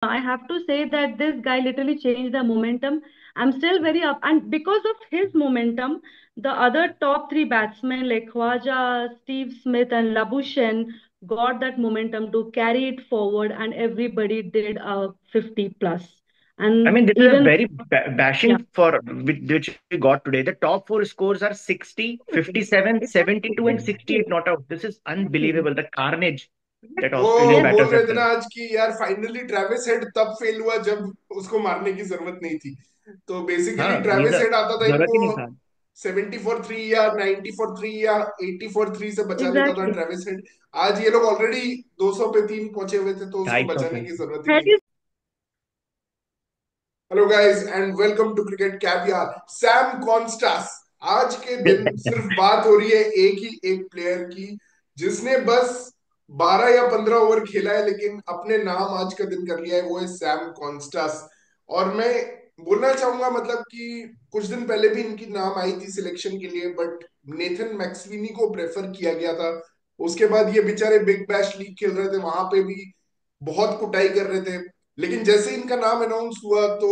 I have to say that this guy literally changed the momentum. I'm still very up, and because of his momentum, the other top three batsmen like Khwaja, Steve Smith, and Labuschagne got that momentum to carry it forward, and everybody did a 50 plus. I And mean, this is a even very yeah, bashing for which we got today. The top four scores are 60, 57, exactly, 72, and 68 not out. This is exactly, unbelievable. The carnage that वो Australian yes, बोल batters रहे have थे ना done. आज की यार finally Travis head तब fail हुआ जब उसको मारने की जरूरत नहीं थी। तो बेसिकली हाँ, ये ट्रेविस हेड आता था जरूरत इनको ही नहीं था। 70 फॉर 3 या 90 फॉर 3 या 80 फॉर 3 से बचा लेता था exactly. Travis head. आज ये लोग ऑलरेडी 200 पे 3 पहुंचे हुए थे तो उसको 250 बचाने पे। की जरूरत ही नहीं That थी। Hello guys and welcome to Cricket Caviar. Sam Konstas. आज के दिन सिर्फ बात हो रही है एक ही एक प्लेयर की जिसने बस 12 या 15 ओवर खेला है लेकिन अपने नाम आज का दिन कर लिया है, वो है सैम कॉन्स्टास। और मैं बोलना चाहूंगा मतलब कि कुछ दिन पहले भी इनकी नाम आई थी सिलेक्शन के लिए, बट नेथन मैक्सविनी को प्रेफर किया गया था। उसके बाद ये बेचारे बिग बैश लीग खेल रहे थे, वहां पे भी बहुत कुटाई कर रहे थे। लेकिन जैसे इनका नाम अनाउंस हुआ तो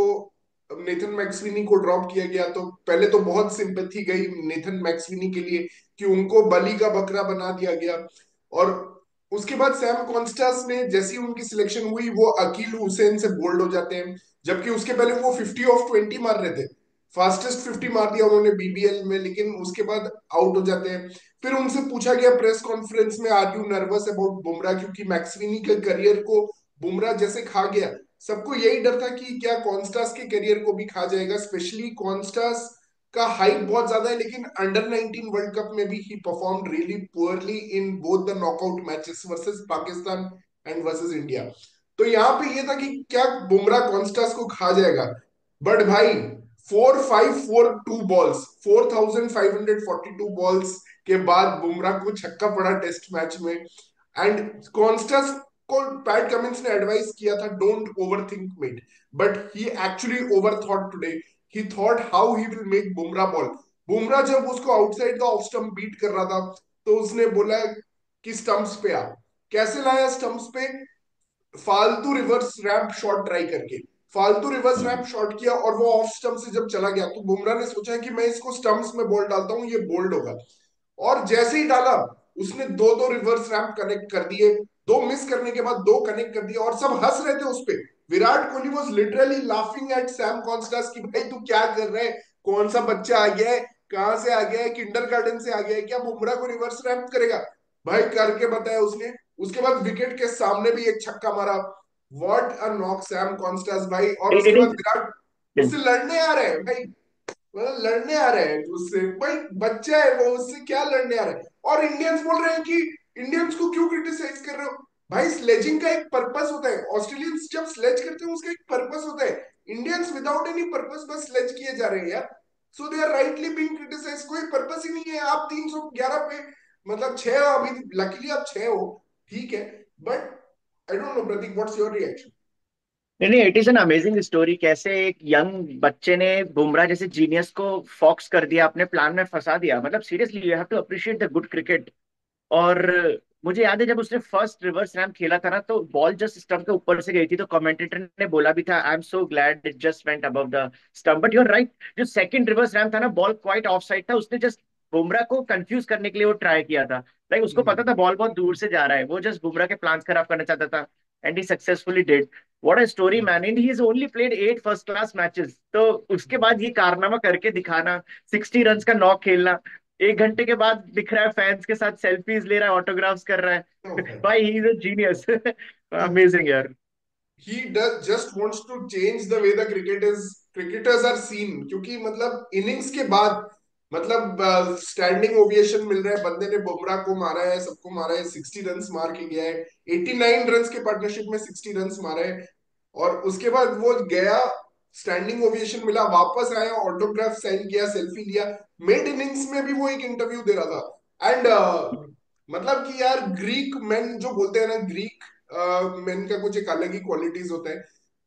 नेथन मैक्सविनी को ड्रॉप किया गया। तो पहले तो बहुत सिंपैथी गई नेथन मैक्सविनी के लिए कि उनको बलि का बकरा बना दिया गया। और उसके बाद सैम कॉन्स्टास ने जैसी उनकी सिलेक्शन हुई वो अकील हुसैन से बोल्ड हो जाते हैं, जबकि उसके पहले वो 50 ऑफ 20 मार रहे थे। फास्टेस्ट 50 मार दिया उन्होंने बीबीएल में, लेकिन उसके बाद आउट हो जाते हैं। फिर उनसे पूछा गया प्रेस कॉन्फ्रेंस में, are you nervous about Bumrah, क्योंकि मैक्सविनी के करियर को बुमराह जैसे खा गया। सबको यही डर था कि क्या कॉन्स्टास के करियर को भी खा जाएगा। स्पेशली कॉन्स्टास का हाइप बहुत ज्यादा है, लेकिन अंडर 19 वर्ल्ड कप में भी he perform really poorly in both the knockout matches versus Pakistan and versus India. तो यहाँ पे ये था कि क्या बुमराह कॉन्स्टास को खा जाएगा। बट भाई 4542 बॉल्स, 4542 बॉल्स के बाद बुमराह को छक्का पड़ा टेस्ट मैच में। एंड कॉन्स्टास को पैट कमिंस ने एडवाइस किया था don't overthink mate, but he actually over thought today. He thought how he will make Bumrah ball. Bumrah जब उसको outside the off stump beat कर रहा था तो उसने बोला कि स्टंप्स पे आ। कैसे लाया स्टंप्स पे? फालतू रिवर्स रैम्प शॉट ट्राई करके। फालतू रिवर्स रैम्प शॉट किया और वो ऑफ स्टंप से जब चला गया तो बुमराह ने सोचा कि मैं इसको स्टंप्स में बॉल डालता हूं, ये बोल्ड होगा। और जैसे ही डाला उसने दो दो रिवर्स रैम्प कनेक्ट कर दिए। दो मिस करने के बाद दो कनेक्ट कर दिए और सब हंस रहे थे उस पे। Virat Kohli was literally laughing at Sam Konstas कि भाई तू क्या कर रहा है, कौन सा बच्चा आ गया है, कहां से आ गया है, किंडरगार्टन से आ गया है क्या, बुमराह को रिवर्स रैम्प करेगा। भाई करके बताया उसने। उसके बाद विकेट के सामने भी एक छक्का मारा। What a knock Sam Konstas भाई। और It उसके बाद is विराट उससे लड़ने आ रहे हैं भाई। मतलब लड़ने आ रहे हैं उससे, भाई बच्चा है वो, उससे क्या लड़ने आ रहे हैं। और इंडियंस बोल रहे हैं कि इंडियंस को क्यों क्रिटिसाइज कर रहे हो। भाई स्लेजिंग का एक पर्पस होता है, ऑस्ट्रेलियंस जब स्लेज करते हैं उसका एक पर्पस होता है। इंडियंस विदाउट एनी पर्पस बस स्लेज किए जा रहे हैं यार। So they are rightly being criticise. कोई पर्पस ही नहीं है। आप 311 पे मतलब 6 हो अभी, लकीली आप 6 हो, ठीक है। But I don't know Prateek, what's your reaction? नहीं नहीं, it is an amazing story. कैसे एक यंग बच्चे ने बुमराह जैसे जीनियस को फॉक्स कर दिया, अपने प्लान में फंसा दिया। मतलब seriously you have to appreciate the good cricket. और मुझे याद है जब उसने फर्स्ट रिवर्स रैम्प खेला था ना, तो बॉल जस्ट स्टंप के ऊपर से गई थी, तो कमेंटेटर ने बोला भी था, I am so glad it just went above the stump. But you are right, जो सेकंड रिवर्स रैम्प था ना, बॉल क्वाइट ऑफ साइड था। उसने जस्ट बुमराह को कंफ्यूज करने के लिए वो ट्राई किया था। लाइक उसको पता था बॉल बहुत दूर से जा रहा है, वो जस्ट बुमराह के प्लान खराब करना चाहता था। And he successfully did. What a story man, and he is only played 8 first class matches. तो उसके बाद ये कारनामा करके दिखाना, 60 रन का नॉक खेलना, 1 घंटे के बाद दिख रहा है फैंस के साथ सेल्फीज ले रहा है, ऑटोग्राफ्स कर रहा है। भाई he is a genius. Amazing यार। he does just wants to change the way the cricketers are seen, क्योंकि मतलब इनिंग्स के बाद मतलब स्टैंडिंग ओविएशन मिल रहा है। बंदे ने बुमराह को मारा है, सबको मारा है, 60 रन मार के गया है। 89 रन के पार्टनरशिप में 60 रन मारा है। और उसके बाद वो गया, स्टैंडिंग ओविएशन मिला, वापस आया, ऑटोग्राफ साइन किया, सेल्फी लिया। मिड इनिंग्स में भी वो एक इंटरव्यू दे रहा था। एंड मतलब कि यार ग्रीक मैन जो बोलते हैं ना, ग्रीक मेन का कुछ एक अलग ही क्वालिटीज होता है।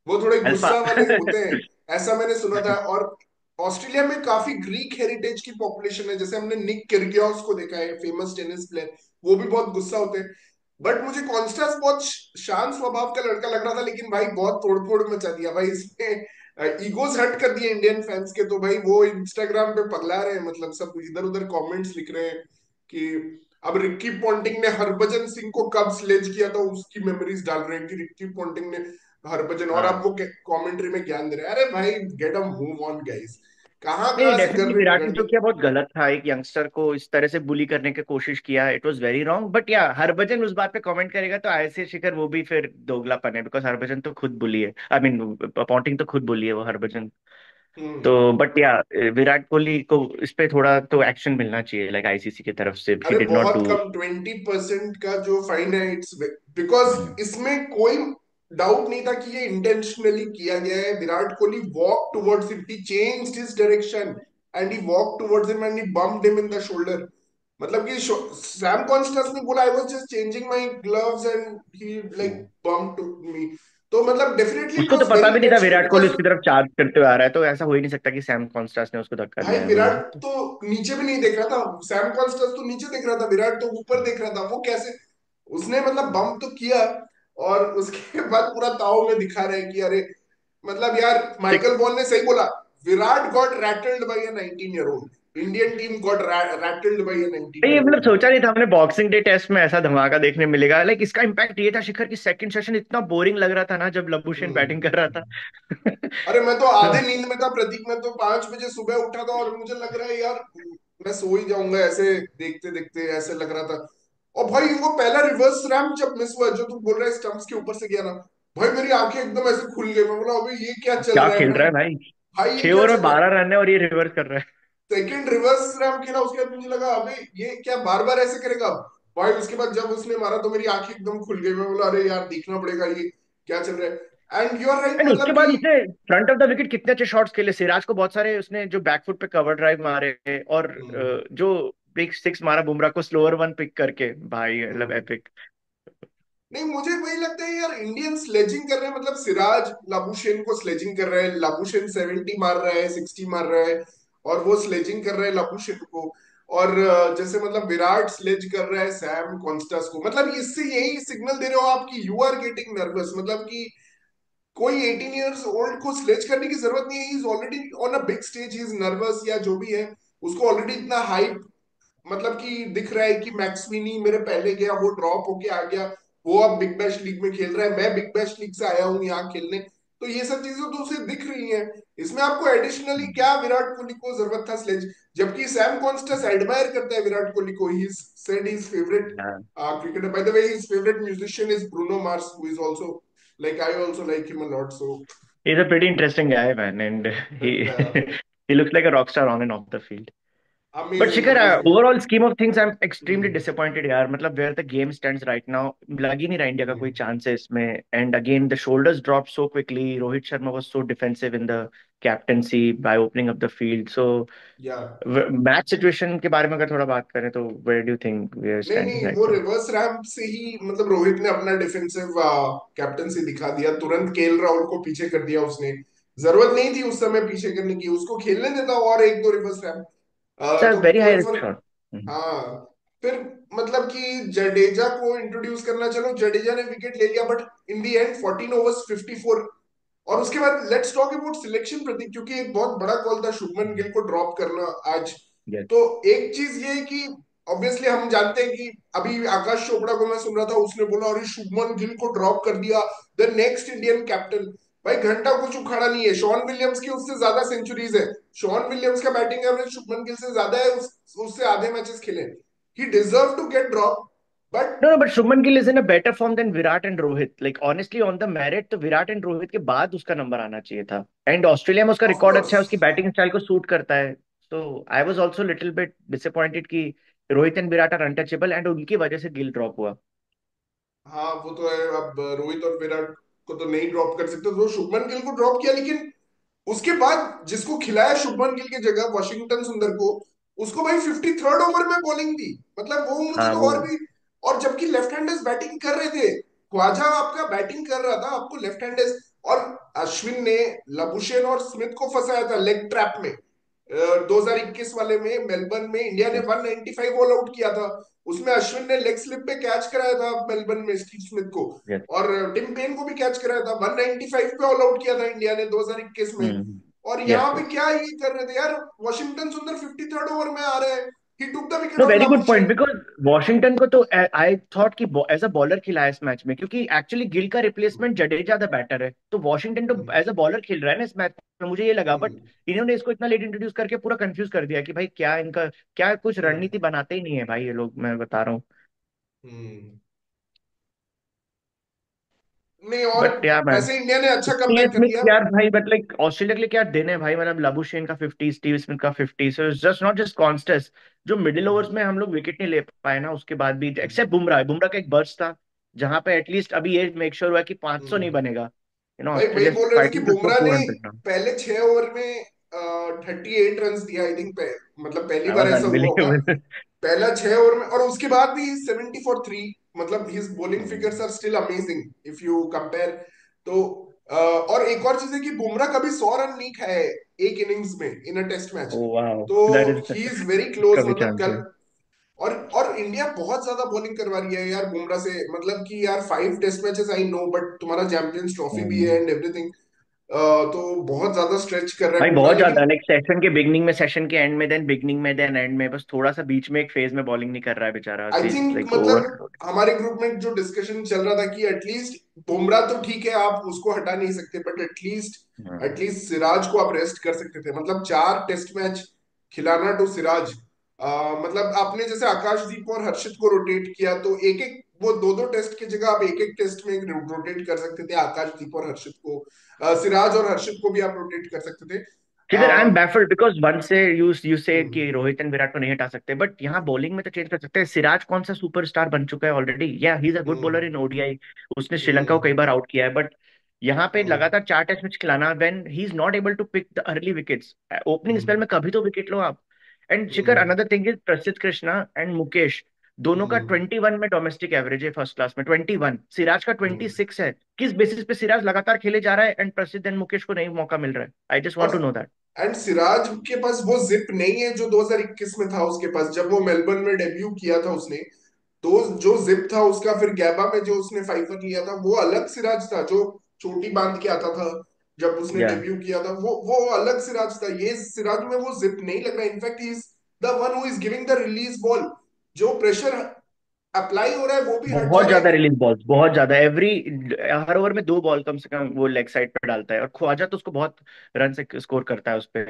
वो थोड़े अल्फा। गुस्सा वाले होते हैं, ऐसा मैंने सुना था। और ऑस्ट्रेलिया में काफी ग्रीक हेरिटेज की पॉपुलेशन है। जैसे हमने निक किर्गियोस को देखा है, फेमस टेनिस प्लेयर, वो भी बहुत गुस्सा होते हैं। बट मुझे कॉन्स्टास बहुत शांत स्वभाव का लड़का लग रहा था, लेकिन भाई बहुत तोड़ फोड़ मचा दिया भाई इसने। ईगोज हर्ट कर दिए इंडियन फैंस के, तो भाई वो इंस्टाग्राम पे पगला रहे हैं, मतलब सब इधर उधर कमेंट्स लिख रहे हैं कि अब रिक्की पॉन्टिंग ने हरभजन सिंह को कब स्लेज किया था उसकी मेमोरीज डाल रहे हैं कि रिक्की पॉन्टिंग ने हरभजन, और अब हाँ। वो कमेंट्री में ज्ञान दे रहे हैं। अरे भाई get a move on guys, कहाँ नहीं, कहाँ से कर डेफिनेटली रहे विराट ने जो ब्रांडिंग। किया बहुत गलत था, एक यंगस्टर को इस तरह से बुली करने की कोशिश किया, it was very wrong. But या हरभजन उस बात पे कमेंट करेगा तो ऐसे शिखर वो भी फिर दोगलापन है, बिकॉज हरभजन तो खुद बुली है, आई मीन पॉन्टिंग तो खुद बुली है वो हरभजन। हम्म। तो बट या विराट कोहली को इस पे थोड़ा तो एक्शन मिलना चाहिए, लाइक आईसीसी की तरफ से, ही अरे डिड नॉट बहुत डू। कम, 20% का जो फाइन है, इट्स बिकॉज इसमें कोई डाउट नहीं था कि ये इंटेंशनली किया गया है। Virat Kohli walk towards him, he changed his direction and he walk towards him and he bumped him in the shoulder. मतलब कि सैम कॉन्स्टेंस ने बोला I was just changing my gloves and he like bumped me. तो मतलब definitely it उसको तो was very पता भी नहीं था इंटेंशनल विराट कोहली बिकॉज उसकी तरफ चार्ज करते हुए आ रहा है, तो ऐसा हो ही नहीं सकता कि सैम कॉन्स्टास ने उसको धक्का भाई दिया है, वही विराट बात तो। तो नीचे भी नहीं देख रहा था, सैम कॉन्स्टेंस तो नीचे देख रहा था, विराट तो ऊपर देख रहा था। वो कैसे, उसने मतलब बम तो किया, और उसके बाद पूरा ताव में दिखा रहे हैं कि अरे, मतलब यार माइकल वॉन ने सही बोला, Virat got rattled by a 19 year old, Indian team got rattled by a 19 ये ईयर मतलब ओल्ड सोचा नहीं था हमने बॉक्सिंग डे टेस्ट में ऐसा धमाका देखने मिलेगा। लाइक इसका इम्पैक्ट ये था शिखर की सेकंड सेशन इतना बोरिंग लग रहा था ना जब लबुशेन हम्म। बैटिंग कर रहा था। अरे मैं तो तो आधे नींद में था प्रतीक, मैं तो 5 बजे सुबह उठा था और मुझे लग रहा है यार मैं सो ही जाऊंगा ऐसे देखते देखते, ऐसे लग रहा था। और भाई वो पहला रिवर्स रैम्प जब मिस हुआ, जो तू बोल रहा है स्टंप्स के ऊपर से गया ना, भाई मेरी आंखें एकदम ऐसे खुल गई। मैं बोला अबे ये क्या चल क्या रहा है खेल रहा भाई, है भाई, भाई ये छह क्या ओवर चल में रहा है। 12 रन है और ये रिवर्स कर रहा है। सेकंड रिवर्स रैम्प खेला, उसके बाद मुझे लगा अबे ये क्या बार बार ऐसे करेगा अब। भाई उसके बाद जब उसने मारा तो मेरी आंखें एकदम खुल गई। मैं बोला अरे यार देखना पड़ेगा ये क्या चल रहा है। And you are right, and उसके मतलब बाद कि उसने फ्रंट ऑफ द विकेट कितने अच्छे शॉट्स खेले, सिराज को बहुत सारे उसने जो बैकफुट पे कवर ड्राइव मारे, और हम्म, जो बिग सिक्स मारा बुमराह को स्लोअर वन पिक करके, भाई मतलब हम्म। एपिक। नहीं मुझे वही लगता है यार, इंडियन स्लेजिंग कर रहे हैं, मतलब सिराज लाबुशेन को स्लेजिंग कर रहा है, लाबुशेन 70 मार रहा है, 60 मार रहा है, और वो स्लेजिंग कर रहा है लाबुशेन को। और जैसे मतलब विराट स्लेज कर रहा है सैम कॉन्स्टास को, मतलब इससे यही सिग्नल दे रहे हो आप कि यू आर गेटिंग नर्वस, मतलब कि कोई 18 इयर्स ओल्ड को स्लेज करने की जरूरत नहीं है, he is already on a big stage, he is nervous या जो भी है, उसको ऑलरेडी इतना हाइप, मतलब कि दिख रहा है कि मैक्सविनी मेरे पहले गया, वो ड्रॉप होके आ गया, वो अब बिग बैश लीग में खेल रहा है, मैं बिग बैश लीग से आया हूँ यहाँ खेलने। तो ये सब चीजें तो उसे दिख रही हैं। इसमें आपको एडिशनली क्या विराट कोहली को जरूरत था स्लेज, जबकि सैम कॉन्स्टेंस एडमायर करता है विराट कोहली को, he said his favourite cricketer, by the way his favourite musician is Bruno Mars, who is also like, I also like him a lot, so He's a pretty interesting guy, man, and he he looks like a rock star on and off the field. But amazing Shikhar, amazing. overall scheme of things, I'm extremely disappointed, यार। मतलब where the game stands right now, लग ही नहीं रहा India का कोई chance है इसमें। And again, the shoulders dropped so quickly. Rohit Sharma was so defensive in the captaincy by opening up the field. So या मैच सिचुएशन के बारे में अगर थोड़ा बात करें तो where do you think we are नहीं standing नहीं, वो right now? रिवर्स रैम्प से ही मतलब रोहित ने अपना डिफेंसिव कैप्टनसी दिखा दिया, तुरंत केएल राहुल को पीछे कर दिया उसने। जरूरत नहीं थी उस समय पीछे करने की, उसको खेलने देता और एक दो रिवर्स रैम्प, It's a तो very high कोई risk फर्क। shot. Mhm. हाँ, फिर मतलब कि जडेजा को इंट्रोड्यूस करना, चलो जडेजा ने विकेट ले लिया, but in the and 14 overs 54। और उसके बाद लेट्स टॉक अबाउट सिलेक्शन प्रतीक, क्योंकि एक बहुत बड़ा कॉल था शुभमन गिल को ड्रॉप करना आज। Yes. तो एक चीज ये है कि ऑब्वियसली हम जानते हैं कि अभी आकाश चोपड़ा को मैं सुन रहा था, उसने बोला अरे शुभमन गिल को ड्रॉप कर दिया, द नेक्स्ट इंडियन कैप्टन। भाई घंटा कुछ उखाड़ा नहीं है, शॉन विलियम्स की उससे ज्यादा सेंचुरीज है, शॉन विलियम्स का बैटिंग एवरेज शुभमन गिल से ज्यादा है, उससे आधे मैचेस खेले, he deserve to get drop. But No, no, but Shubman Gill is in a better form than Virat and Rohit. Like honestly, on the merit, तो Virat and Rohit के बाद उसका नंबर आना चाहिए था। एंड ऑस्ट्रेलिया में उसका ऑफ रिकॉर्ड अच्छा कोर्स, है, उसकी बैटिंग स्टाइल को सूट करता है। तो I was also little bit disappointed कि Rohit and Virat are untouchable, and उनकी वजह से गिल ड्रॉप हुआ। हाँ वो तो है, अब रोहित और विराट को तो नहीं ड्रॉप कर सकते, तो शुभमन गिल को ड्रॉप किया, लेकिन उसके बाद जिसको खिलाया शुभमन गिल की जगह वॉशिंगटन सुंदर को, उसको भाई 53rd ओवर में बॉलिंग दी, मतलब वो मुझे हाँ तो वो। और भी। और जबकि लेफ्ट हैंडर्स बैटिंग कर रहे थे, ख्वाजा आपका बैटिंग कर रहा था, आपको लेफ्ट हैंडर्स, और अश्विन ने लबुशेन और स्मिथ को फंसाया था लेग ट्रैप में। 2021 वाले में मेलबर्न में इंडिया ने 195 ऑल आउट किया था, उसमें अश्विन ने लेग स्लिप पे कैच कराया था मेलबर्न में स्टीव स्मिथ को, Yes. और टिम पेन को भी कैच कराया था। 195 पे ऑल आउट किया था इंडिया ने 2021 में। और यस, यहाँ पे क्या ये कर रहे थे यार, वॉशिंगटन सुंदर 53rd ओवर में आ रहे हैं, he took the wicket no, on very good point, Labuschagne. Because Washington को तो आई थॉट कि एज अ बॉलर खिला है इस मैच में, क्योंकि एक्चुअली गिल का रिप्लेसमेंट जडेजा द बैटर है, तो वॉशिंगटन तो एज अ बॉलर खेल रहा है ना इस मैच में, मुझे ये लगा। बट इन्होंने इसको इतना लेट इंट्रोड्यूस करके पूरा कंफ्यूज कर दिया कि भाई क्या इनका, क्या कुछ रणनीति बनाते ही नहीं है भाई ये लोग, मैं बता रहा हूँ। नहीं, और बट या मैन, वैसे इंडिया ने अच्छा स्टीव कमबैक कर स्मिथ लिया। यार भाई, बट लाइक ऑस्ट्रेलिया के लिए क्या दिन है भाई, मतलब लबुशेन का 50, स्टीव स्मिथ का 50, so it's just not just Constance. जो मिडिल ओवर्स में हम लोग विकेट नहीं ले पाए ना, उसके बाद भी एक्सेप्ट बुमराह, बुमराह का एक बर्स्ट था जहां पे एटलीस्ट अभी ये मेक श्योर हुआ कि 500 नहीं बनेगा, भाई वही ऑस्ट्रेलिया बोल रहे थे कि फाइटिंग टू स्कोर बुमराह ने 400 ना। पहले 6 ओवर में 38 रन दिया, आई थिंक। मतलब पहली दैट बार वाज ऐसा हुआ होगा। अनबिलीवेबल। पहला 6 ओवर में, और उसके बाद भी 70 फॉर 3। मतलब his bowling figures are still amazing if you compare. तो और एक और चीज है कि बुमराह कभी 100 रन नहीं खाए एक इनिंग्स में in a test match. Oh wow, तो that is, he is very इसका क्लोज, भी मतलब चांस है। कल। और इंडिया बहुत ज्यादा बॉलिंग करवा रही है यार बुमराह से, मतलब कि यार 5 test matches I know, but तुम्हारा चैंपियंस ट्रॉफी भी है हम्म। And everything. तो बहुत ज्यादा स्ट्रेच कर रहा है भाई बुमराह, बहुत ज्यादा, लेकिन लाइक सेशन के बिगनिंग में, सेशन के एंड में, देन बिगनिंग में, देन एंड में, बस थोड़ा सा बीच में एक फेज में बॉलिंग नहीं कर रहा है बेचारा, आई थिंक लाइक मतलब ओवर। हमारे ग्रुप में जो डिस्कशन चल रहा था कि एटलीस्ट बुमराह तो ठीक है, आप उसको हटा नहीं सकते, बट एटलीस्ट एटलीस्ट सिराज को आप रेस्ट कर सकते थे। मतलब 4 टेस्ट मैच खिलाना टू सिराज। मतलब आपने जैसे आकाशदीप और हर्षित को रोटेट किया, तो एक एक वो दो दो टेस्ट की जगह आप एक एक टेस्ट में रोटेट कर सकते थे आकाशदीप और हर्षित को। सिराज और हर्षित को भी आप रोटेट कर सकते थे। जिगर I am baffled because one से यू से कि हम्म, रोहित एंड विराट को नहीं हटा सकते, बट यहाँ बॉलिंग में तो चेंज कर सकते हैं। सिराज कौन सा सुपरस्टार बन चुका है ऑलरेडी, या he is a good bowler hmm, in ODI, उसने श्रीलंका को हम्म, कई बार आउट किया है, बट यहाँ पे हम्म, लगातार 4 टेस्ट मैच खिलाना, when he is not able to pick the early wickets, opening spell hmm, में कभी तो विकेट लो आप। And Shikhar, hmm, another thing is Prasidh Krishna and Mukesh, दोनों का हम्म, 21 में डोमेस्टिक एवरेज है फर्स्ट क्लास में, 21, सिराज का हम्म। 26 है। किस बेसिस पे सिराज लगातार खेले जा रहा है एंड प्रसिद्ध एंड मुकेश को नहीं मौका मिल रहा है? आई जस्ट और want to know that. And Siraj के पास वो जिप नहीं है जो 2021 में था उसके पास, जब वो मेलबर्न में डेब्यू किया था उसने। तो जो जिप था उसका, फिर गैबा में जो उसने फाइफर लिया था, वो अलग सिराज था जो चोटी बांध के आता था। जब उसने या डेब्यू किया था वो अलग सिराज था। ये सिराज में वो जिप नहीं लग रहा। In fact he is the one who is giving the release ball. जो प्रेशर अप्लाई हो रहा है वो भी हट जा बहुत रहा ज्यादा है। रिलीज बॉल्स, बहुत ज्यादा, एवरी हर ओवर में 2 बॉल कम से कम वो लेग साइड पे डालता है, और ख्वाजा तो उसको बहुत रन से स्कोर करता है उस पे।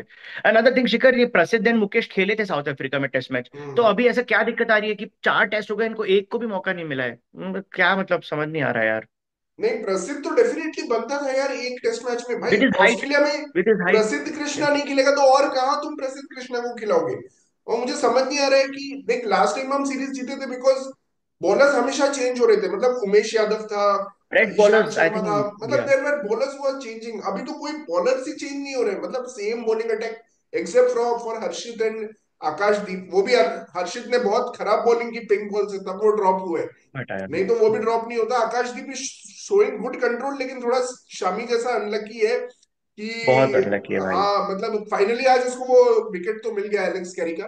अनदर थिंग शिखर, ये प्रसिद्ध एंड मुकेश खेले थे साउथ अफ्रीका में टेस्ट मैच, तो हम्म। अभी ऐसा क्या दिक्कत आ रही है कि 4 टेस्ट हो गए, इनको एक को भी मौका नहीं मिला है? क्या मतलब, समझ नहीं आ रहा है यार। नहीं, प्रसिद्ध तो डेफिनेटली बनता था यार एक टेस्ट मैच में भाई। विद इज हाइट, ऑस्ट्रेलिया में विद इज हाइट। प्रसिद्ध कृष्णा नहीं खेलेगा तो और कहाँ तुम प्रसिद्ध कृष्णा को खिलाओगे। और मुझे समझ नहीं आ रहा है कि देख, लास्ट टाइम हम सीरीज जीते थे बिकॉज बॉलर्स हमेशा चेंज हो रहे थे। मतलब उमेश यादव था, फ्रेश ईशांत बॉलर्स आई शर्मा था, थिंक, मतलब या देयर वर बॉलर्स हुआ चेंजिंग। अभी तो कोई बॉलर्स ही चेंज नहीं हो रहे, मतलब same bowling attack except for Harshit and Akashdeep. वो भी हर्षित ने बहुत खराब बॉलिंग की पिंक बॉल से, तब वो ड्रॉप हुए। हटाया। नहीं तो वो भी ड्रॉप नहीं होता। आकाशदीप इज शोइंग गुड कंट्रोल, लेकिन थोड़ा शामी जैसा अनलकी है बहुत कि अनलकी है भाई। हाँ, मतलब फाइनली आज उसको वो विकेट तो मिल गया एलेक्स कैरी का,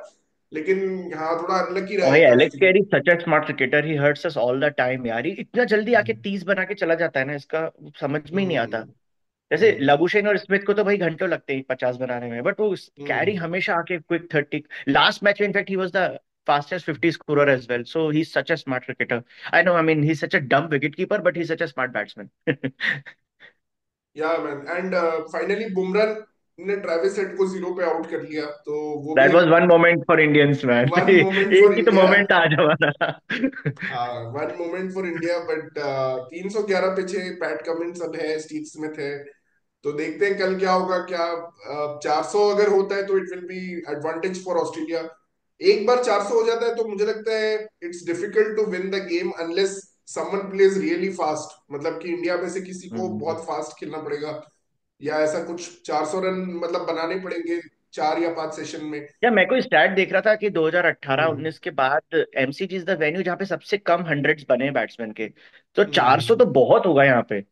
लेकिन हाँ थोड़ा अनलकी रहा भाई है Alex Akashdeep. Carey such a smart cricketer, he hurts us all the time यार, ये इतना जल्दी आके हम्म, 30 बना के चला जाता है ना, इसका समझ में ही नहीं आता। हम्म, जैसे लबुशेन और स्मिथ को तो भाई घंटों लगते हैं 50 बनाने में, बट वो कैरी हम्म। हमेशा आके क्विक 30, लास्ट मैच में in fact he was the fastest 50 scorer as well, so he such a smart cricketer. I know, I mean he such a dumb wicket keeper, but he such a smart batsman. Yeah man, and finally Bumrah ने Travis head को 0 पे out कर लिया, तो वो भी that was एक one moment for Indians man. One moment for एक ही तो इंडिया। मोमेंट आज हमारा। हाँ, one moment for India. But 311 पे 6 पैट कमिंस अब है, स्टीव स्मिथ है। तो देखते हैं कल क्या होगा। क्या 400 अगर होता है तो it will be advantage for Australia. एक बार 400 हो जाता है तो मुझे लगता है it's difficult to win the game unless someone plays really fast. मतलब कि इंडिया में से किसी को हम्म। बहुत फास्ट खेलना पड़ेगा, या ऐसा कुछ 400 रन मतलब बनाने पड़ेंगे 4 या 5 सेशन में। या मैं कोई स्टैट देख रहा था कि हम्म, 2018-19 के बाद एमसीजी इज द वेन्यू जहाँ पे सबसे कम हंड्रेड्स बने बैट्समैन के, तो 400 हम्म, तो बहुत होगा यहाँ पे।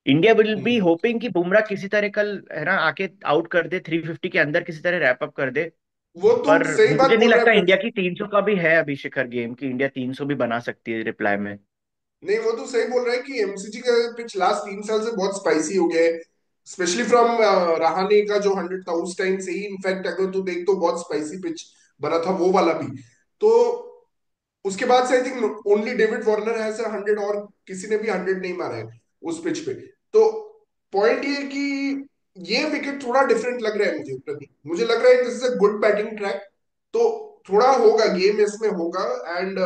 India will be hmm, hopping कि बुमराह किसी तरह कल है ना आके आउट कर दे, 350 के अंदर किसी तरह रैप अप कर दे, वो तुम पर सही बात मुझे नहीं बोल रहे लगता हो। इंडिया की 300 का भी है अभी शिखर गेम की, इंडिया 300 भी बना सकती है रिप्लाई में। नहीं वो तो सही बोल रहा है कि एमसीजी का पिच लास्ट 3 साल से बहुत स्पाइसी हो गया है, स्पेशली फ्रॉम रहाणे का जो 100 था उस टाइम से ही। इनफैक्ट अगर तू देख तो बहुत स्पाइसी पिच बना था वो वाला भी। तो उसके बाद से I think only David Warner has 100, और किसी ने भी 100 नहीं मारा है उस पिच पे। तो पॉइंट ये है कि ये विकेट थोड़ा डिफरेंट लग रहा है मुझे प्रति, मुझे लग रहा है this is a good batting track. तो थोड़ा होगा गेम इसमें होगा, and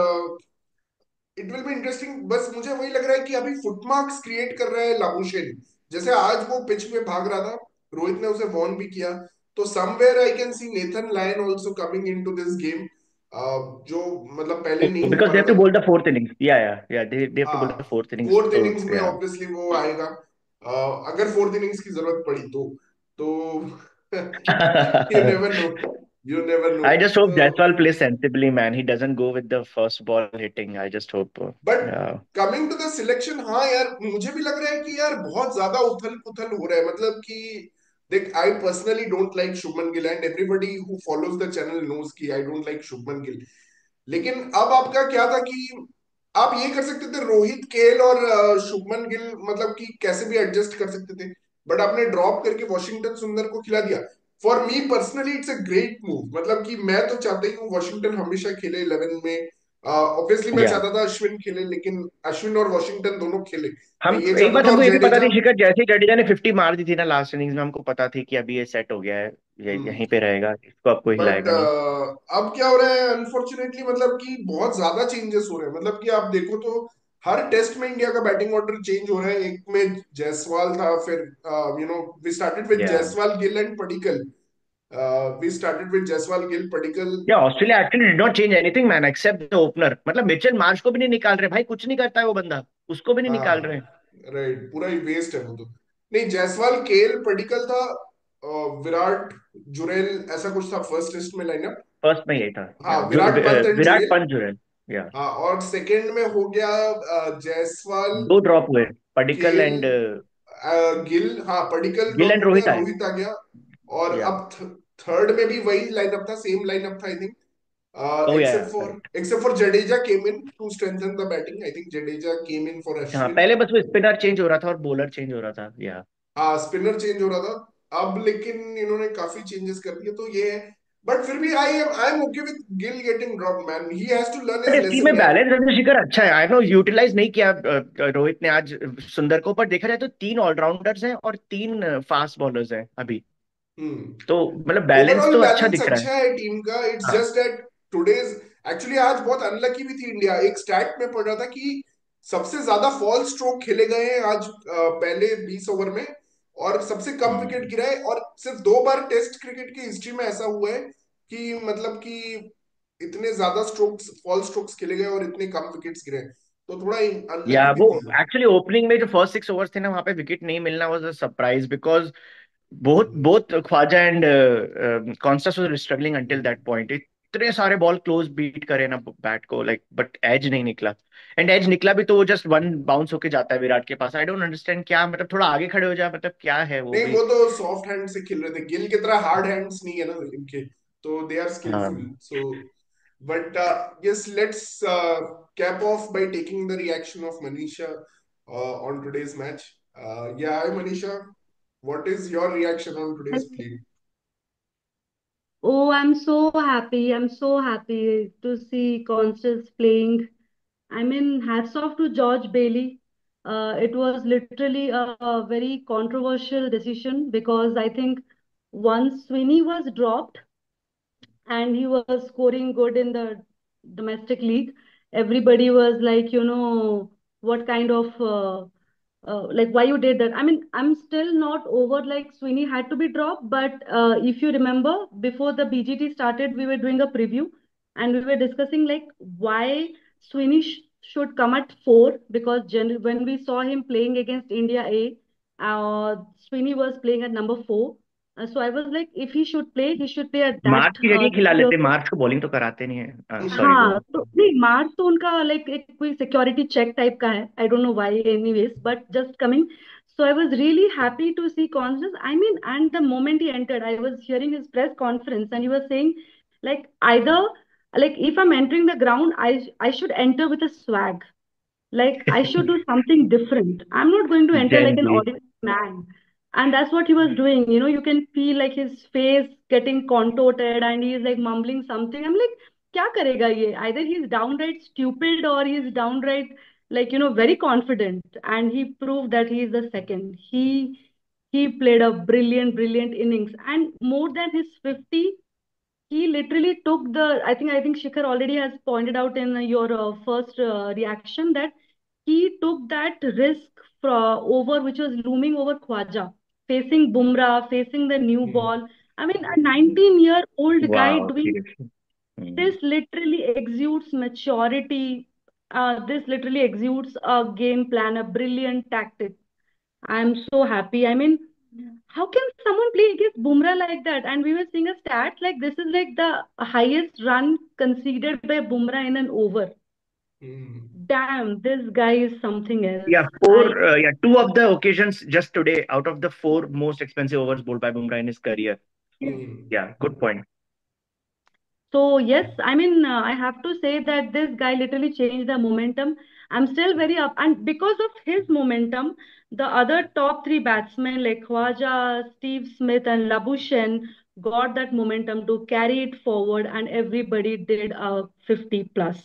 it will be interesting. बस मुझे वही लग रहा है कि अभी फुटमार्क्स क्रिएट कर रहा है लाबुशेन। जैसे आज वो पिच पे भाग रहा था, रोहित ने उसे वॉर्न भी किया, तो somewhere I can see Nathan Lyon also coming into this game, जो मतलब पहले नहीं हो बिकॉज पा दे रहा हैव टू था। बोल द फोर्थ इनिंग्स, या दे हैव टू बोल हाँ, द फोर्थ इनिंग्स, फोर्थ तो इनिंग्स में या ऑब्वियसली वो आएगा, अगर फोर्थ इनिंग्स की जरूरत पड़ी तो you never know, you never know. I just hope तो Jaiswal plays sensibly, man. He doesn't go with the first ball hitting. I just hope. But Yeah. Coming to the selection, हाँ यार मुझे भी लग रहा है कि यार बहुत ज्यादा उथल पुथल हो रहा है, मतलब कि देख I personally don't like Shubman Gill, and everybody who follows the channel knows कि I don't like Shubman Gill. लेकिन अब आपका क्या था कि आप ये कर सकते थे रोहित, केएल और शुभमन गिल, मतलब कि कैसे भी एडजस्ट कर सकते थे, बट आपने ड्रॉप करके वॉशिंगटन सुंदर को खिला दिया। For me personally it's a great move, मतलब कि मैं तो चाहता ही हूँ वॉशिंगटन हमेशा खेले 11 में। ऑब्वियसली मैं Yeah. चाहता था अश्विन खेले, लेकिन अश्विन और वॉशिंगटन दोनों खेले, मैं हम ये एक चाहता बात था, हमको और ये भी पता जडेजा। थी शिखर, जैसे ही जडेजा ने 50 मार दी थी ना लास्ट इनिंग्स में, हमको पता थी कि अभी ये सेट हो गया है, ये हम्म। यहीं पे रहेगा, इसको अब कोई बट हिलाएगा नहीं। अब क्या हो रहा है अनफॉर्चुनेटली, मतलब कि बहुत ज्यादा चेंजेस हो रहे हैं, मतलब कि आप देखो तो हर टेस्ट में इंडिया का बैटिंग ऑर्डर चेंज हो रहा है। एक में जायसवाल था, फिर we started with ya Jaiswal Gill and Padikkal, we started with Jaiswal Gill Padikkal. Ya Australia actually did not change anything man except the opener, मतलब मिचेल मार्श को भी नहीं निकाल रहे भाई, कुछ नहीं करता है वो बंदा, उसको भी नहीं निकाल रहे। हाँ राइट, पूरा ही वेस्ट है वो तो। नहीं जायसवाल केएल पडिक्कल था, विराट जुरेल ऐसा कुछ था फर्स्ट टेस्ट में लाइनअप। फर्स्ट में यही था, हाँ विराट पंत एंड विराट जुरेल। पंत जो है। या हाँ और सेकंड में हो गया जायसवाल, दो ड्रॉप हुए, पडिक्कल केएल, एंड गिल, हाँ पडिक्कल गिल ड्रॉप एंड हो गया, रोहित आए। रोहित आ गया। और या अब थर्ड में भी वही लाइनअप था, सेम लाइनअप था आई थिंक, ओ या correct. except for Jadeja came in to strengthen the batting. I think Jadeja came in for हाँ अश्विन। पहले बस वो स्पिनर चेंज हो रहा था और बॉलर चेंज हो रहा था। या हाँ स्पिनर चेंज हो रहा था, अब लेकिन इन्होंने काफी चेंजेस कर दिए, तो ये है। बट फिर भी I am okay with Gill getting drop, man he has to learn but his इस टीम लेसन में यार। बैलेंस चंद्रशेखर अच्छा है, आई नो यूटिलाइज नहीं किया रोहित ने आज सुंदर को, पर देखा जाए तो तीन ऑलराउंडर्स हैं और तीन फास्ट बॉलर्स हैं अभी, तो हम्म। मतलब बैलेंस ओवरऑल तो अच्छा बैलेंस दिख रहा है। अच्छा है टीम का, इट्स हाँ जस्ट दैट टुडेज एक्चुअली आज बहुत अनलकी भी थी इंडिया। एक स्टैट में पढ़ रहा था कि सबसे ज्यादा फॉल स्ट्रोक खेले गए हैं आज पहले 20 ओवर में, और सबसे कम विकेट हम्म। गिरा है, और सिर्फ 2 बार टेस्ट क्रिकेट की हिस्ट्री में ऐसा हुआ है कि मतलब कि इतने ज्यादा स्ट्रोक्स फॉल स्ट्रोक्स खेले गए और इतने कम विकेट्स गिरे हैं। तो थोड़ा या अनलकी भी वो थी। एक्चुअली ओपनिंग में जो फर्स्ट 6 ओवर्स थे ना, वहां पे विकेट नहीं मिलना वाज अ सरप्राइज, बिकॉज बहुत हम्म, बहुत Khawaja and Konstas was struggling until hmm. That point, इतने सारे बॉल क्लोज बीट करे ना बैट को, लाइक बट एज नहीं निकला, एंड एज निकला भी तो वो जस्ट वन बाउंस होके जाता है विराट के पास। आई डोंट अंडरस्टैंड, क्या मतलब थोड़ा आगे खड़े हो जाए, मतलब क्या है वो नहीं भी। वो तो सॉफ्ट हैंड से खेल रहे थे, गिल की तरह हार्ड हैंड्स नहीं है ना इनके, तो दे आर स्किलफुल। हाँ so but yes, let's cap off by taking the reaction of Manisha on today's match. Yeah, hi Manisha, what is your reaction on today's play? Oh, I'm so happy. I'm so happy to see Constance playing. I mean, hats off to George Bailey. It was literally a very controversial decision because I think once Sweeney was dropped, and he was scoring good in the domestic league. Everybody was like, what kind of like why you did that? I mean, I'm still not over like Sweeney had to be dropped, but if you remember, before the BGT started, we were doing a preview and we were discussing like why Sweeney should come at four because when we saw him playing against India A, Sweeney was playing at number four. So I was like, if he should play at that मार्च की जगह खिला level लेते, of. मार्च को bowling तो कराते नहीं है, sorry गो हाँ तो नहीं, मार्च तो उनका लाइक एक कोई सिक्योरिटी चेक टाइप का है, आई don't know why anyways, but just coming. So I was really happy to see Constance. I mean, and the moment he entered, I was hearing his press conference and he was saying Like either, like if I'm entering the ground, I should enter with a swag. Like I should do something different. I'm not going to enter like an Gently. ordinary man. And that's what he was doing. You know, you can feel like his face getting contorted and he's like mumbling something. I'm like, kya karega ye? Either he's downright stupid or he's downright like, very confident. And he proved that he is the second. He played a brilliant, brilliant innings. And more than his 50, he literally took I think Shikhar already has pointed out in your first reaction that he took that risk over which was looming over Khwaja, facing Bumrah, facing the new Hmm. ball. I mean, a 19-year-old guy Wow, doing seriously. Hmm. this literally exudes maturity. This literally exudes a game plan, a brilliant tactic. I'm so happy. I mean, how can someone play against Bumrah like that? And we were seeing a stat like this is like the highest run conceded by Bumrah in an over. Hmm. Damn, this guy is something else. Yeah, two of the occasions just today out of the four most expensive overs bowled by Bumrah in his career. Hmm. Yeah, good point. So yes, I mean, I have to say that this guy literally changed the momentum. I'm still very up, and because of his momentum, the other top three batsmen like Khwaja, Steve Smith, and Labuschagne got that momentum to carry it forward, and everybody did a 50 plus.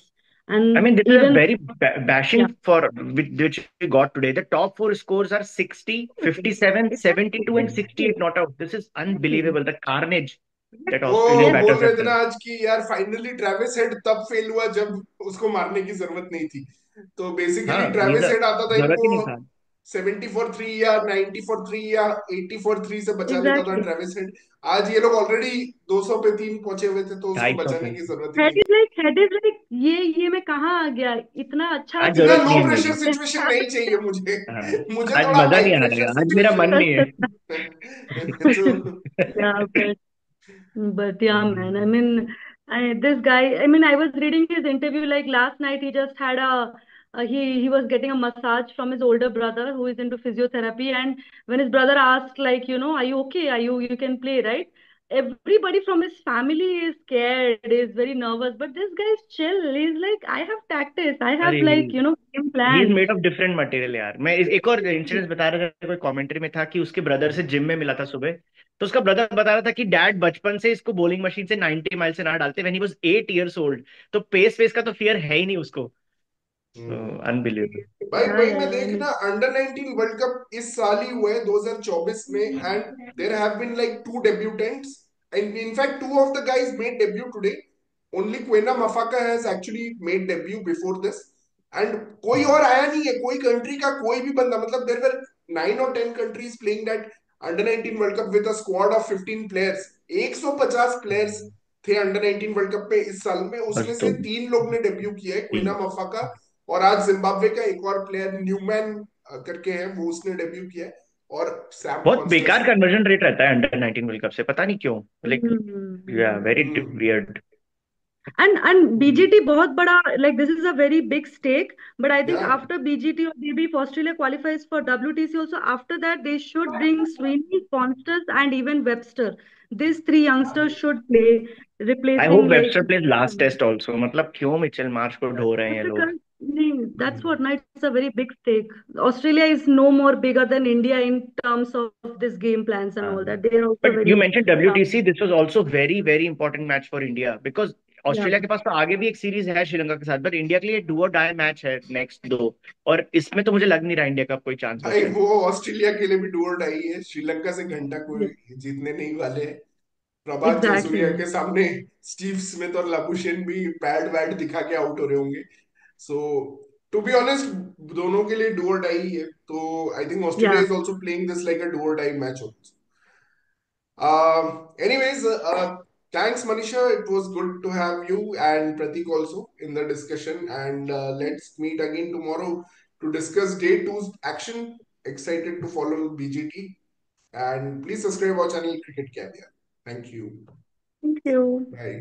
I And mean, this is a even very yeah, bashing for which we got today. The top four scores are 60, exactly, 57, 72, and exactly, 68 not out. This is exactly. unbelievable. The carnage that वो Australian Yes, बोल batters रहे have थे ना done. आज की यार finally Travis head तब fail हुआ जब उसको मारने की जरूरत नहीं थी। तो बेसिकली हाँ, ट्रेविस नीजर हेड आता था जरूरत इनको ही नहीं था। 70 फॉर 3 या 90 फॉर 3 या 80 फॉर 3 से बचा लेता था exactly. Travis head. आज ये लोग ऑलरेडी 200 पे 3 पहुंचे हुए थे तो उसको 250 बचाने पे। की जरूरत ही नहीं हेड इज लाइक ये मैं कहाँ आ गया इतना अच्छा थी। आज इतना जरूरत लो नहीं है प्रेशर मेरी। सिचुएशन नहीं चाहिए मुझे। हाँ, मुझे आज थोड़ा मजा हाई नहीं आ प्रेशर रहा है, आज मेरा मन सिचुएशन। नहीं है। तो Yeah, but yeah, man. I hmm, mean, this guy. I mean, I was reading his interview like last night. He just had he was getting a massage from his older brother who is into physiotherapy. And when his brother asked, like, are you okay? Are you can play, right? Everybody from his family is scared, is very nervous. But this guy is chill. He's like, I have tactics. I अरे have like game he is plan. Made of different material यार। मैं एक और incidence बता रहा था, कोई commentary में था कि उसके ब्रदर से जिम में मिला था सुबह। तो उसका ब्रदर बता रहा था कि डैड बचपन से इसको बॉलिंग मशीन से 90 माइल से ना डालते when he was 8 years old। तो पेस वेस का तो फियर है ही नहीं उसको। हम्म। अनबिलीवेबल। भाई Yeah, भाई मैं yeah. I देख mean, ना अंडर 19 वर्ल्ड कप इस साल ही हुआ है 2024 में and there have been like two debutants and in fact two of the guys made debut today. Only Kwena Maphaka has actually made debut before this and कोई और आया नहीं है कोई कंट्री का कोई भी बंदा मतलब there were 9 or 10 countries playing that under 19 World Cup with a squad of 15 players. 150 players थे अंडर 19 वर्ल्ड कप में इस साल में उसमें बस से तो तीन लोग ने डेब्यू किया है क्विना तीन। मफाका और आज जिम्बाब्वे का एक और प्लेयर न्यूमैन करके है वो उसने डेब्यू किया है और सैम बहुत कॉन्स्टेंस बेकार ने। कन्वर्जन रेट रहता है अंडर 19 वर्ल्ड कप से, पता नहीं क्यों। लाइक या very hmm. Weird. and BGT बहुत बड़ा, like this is a very big stake, but I think या after BGT or maybe if Australia qualifies for WTC also, after that they should bring Sweeney, Constance and even Webster. These three youngsters should play, I hope replacing like Webster plays last test also. मतलब क्यों Mitchell Marsh को ढो रहे हैं ये लोग। difficult. That's what, no, it's a very big stake. Australia is no more bigger than India in terms of this game plans and all that. They are also but you very mention WTC, this was also very very important match for India because yeah. Australia के पास तो आगे भी एक series है श्रीलंका के साथ, but India के लिए डू और डाई मैच है नेक्स्ट दो। और इसमें तो मुझे लग नहीं रहा इंडिया का कोई चांस भाई बचा है। वो ऑस्ट्रेलिया के लिए भी डू और डाई है श्रीलंका से घंटा Yes, कोई जीतने नहीं वाले हैं। प्रभात जयसूर्या exactly. के सामने स्टीव स्मिथ और लबुशेन भी पैड वैड दिखा के आउट हो रहे होंगे। सो टू बी ऑनेस्ट दोनों के लिए डू और डाई है तो I think Australia Yeah. Is also playing this like a do or die match. Anyways, thanks, Manisha. It was good to have you and Pratik also in the discussion. And let's meet again tomorrow to discuss day two's action. Excited to follow BGT. And please subscribe our channel Cricket Caviar. Thank you. Thank you. Bye.